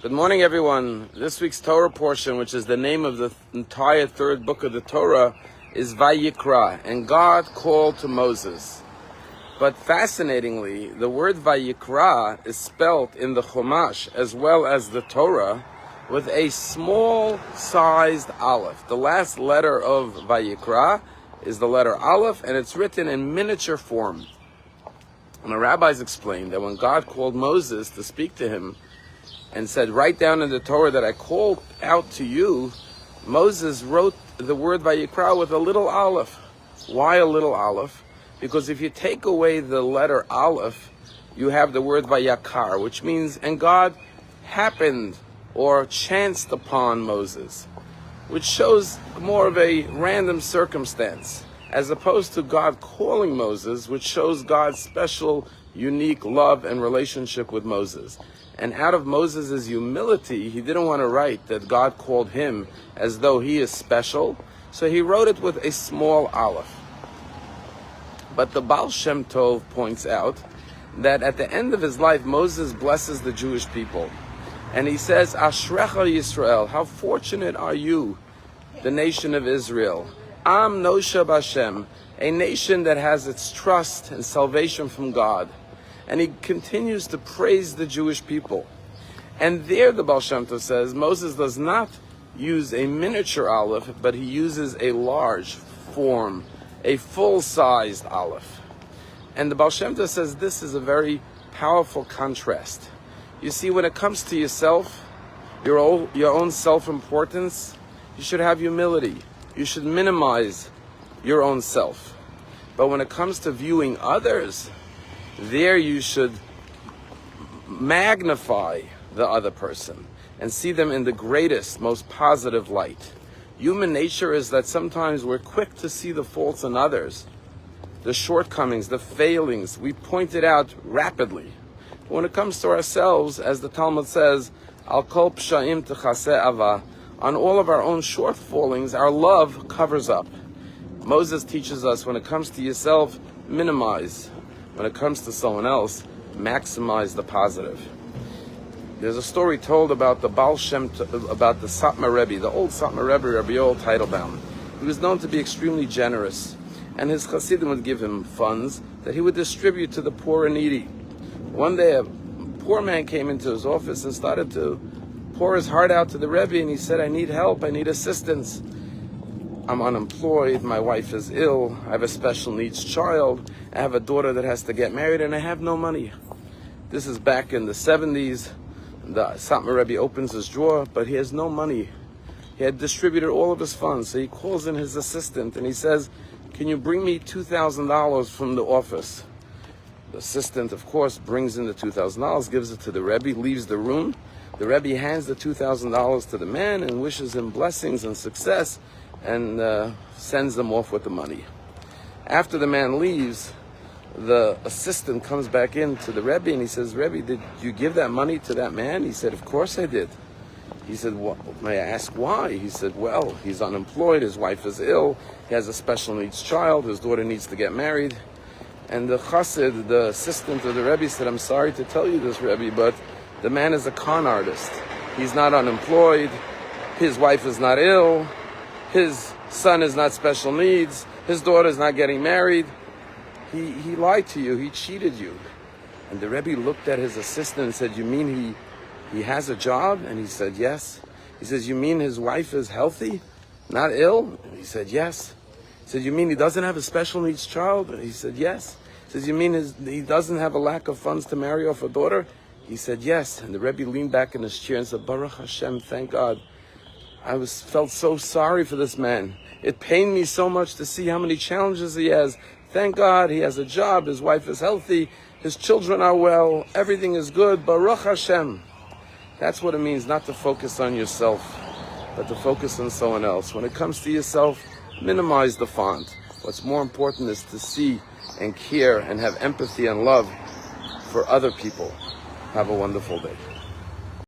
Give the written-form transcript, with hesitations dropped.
Good morning, everyone. This week's Torah portion, which is the name of the entire third book of the Torah, is Vayikra, and God called to Moses. But fascinatingly, the word Vayikra is spelt in the Chumash as well as the Torah with a small-sized aleph. The last letter of Vayikra is the letter aleph, and it's written in miniature form. And the rabbis explained that when God called Moses to speak to him and said, write down in the Torah that I called out to you, Moses wrote the word Vayikra with a little aleph. Why a little aleph? Because if you take away the letter aleph, you have the word Vayakar, which means, and God happened or chanced upon Moses, which shows more of a random circumstance, as opposed to God calling Moses, which shows God's special, unique love and relationship with Moses. And out of Moses' humility, he didn't want to write that God called him as though he is special, so he wrote it with a small aleph. But the Baal Shem Tov points out that at the end of his life, Moses blesses the Jewish people. And he says, Ashrecha Yisrael, how fortunate are you, the nation of Israel. Am Nosha B'Hashem, a nation that has its trust and salvation from God. And he continues to praise the Jewish people. And there the Baal Shem Tov says, Moses does not use a miniature aleph, but he uses a large form, a full-sized aleph. And the Baal Shem Tov says this is a very powerful contrast. You see, when it comes to yourself, your own self-importance, you should have humility. You should minimize your own self. But when it comes to viewing others, there you should magnify the other person and see them in the greatest, most positive light. Human nature is that sometimes we're quick to see the faults in others, the shortcomings, the failings. We point it out rapidly. But when it comes to ourselves, as the Talmud says, Al kol psha'im techaseh ava, on all of our own shortfallings, our love covers up. Moses teaches us when it comes to yourself, minimize. When it comes to someone else, maximize the positive. There's a story told about the Baal Shem, about the Satmar Rebbe, the old Satmar Rebbe, Rabbi Teitelbaum. He was known to be extremely generous, and his Hasidim would give him funds that he would distribute to the poor and needy. One day, a poor man came into his office and started to pour his heart out to the Rebbe, and he said, I need help, I need assistance. I'm unemployed, my wife is ill, I have a special needs child, I have a daughter that has to get married, and I have no money. This is back in the 70s. The Satmar Rebbe opens his drawer, but he has no money. He had distributed all of his funds, so he calls in his assistant, and he says, can you bring me $2,000 from the office? The assistant, of course, brings in the $2,000, gives it to the Rebbe, leaves the room. The Rebbe hands the $2,000 to the man and wishes him blessings and success, and sends them off with the money. After the man leaves, the assistant comes back in to the Rebbe and he says, Rebbe, did you give that money to that man? He said, of course I did. He said, may I ask why? He said, well, he's unemployed, his wife is ill, he has a special needs child, his daughter needs to get married. And the chassid, the assistant of the Rebbe, said, I'm sorry to tell you this, Rebbe, but the man is a con artist. He's not unemployed, his wife is not ill, his son is not special needs, his daughter is not getting married. He lied to you, he cheated you. And the Rebbe looked at his assistant and said, you mean he has a job? And he said, yes. He says, you mean his wife is healthy, not ill? And he said, yes. He said, you mean he doesn't have a special needs child? And he said, yes. He says, you mean he doesn't have a lack of funds to marry off a daughter? He said, yes. And the Rebbe leaned back in his chair and said, Baruch Hashem, thank God. I felt so sorry for this man. It pained me so much to see how many challenges he has. Thank God he has a job, his wife is healthy, his children are well, everything is good. Baruch Hashem. That's what it means, not to focus on yourself, but to focus on someone else. When it comes to yourself, minimize the font. What's more important is to see and care and have empathy and love for other people. Have a wonderful day.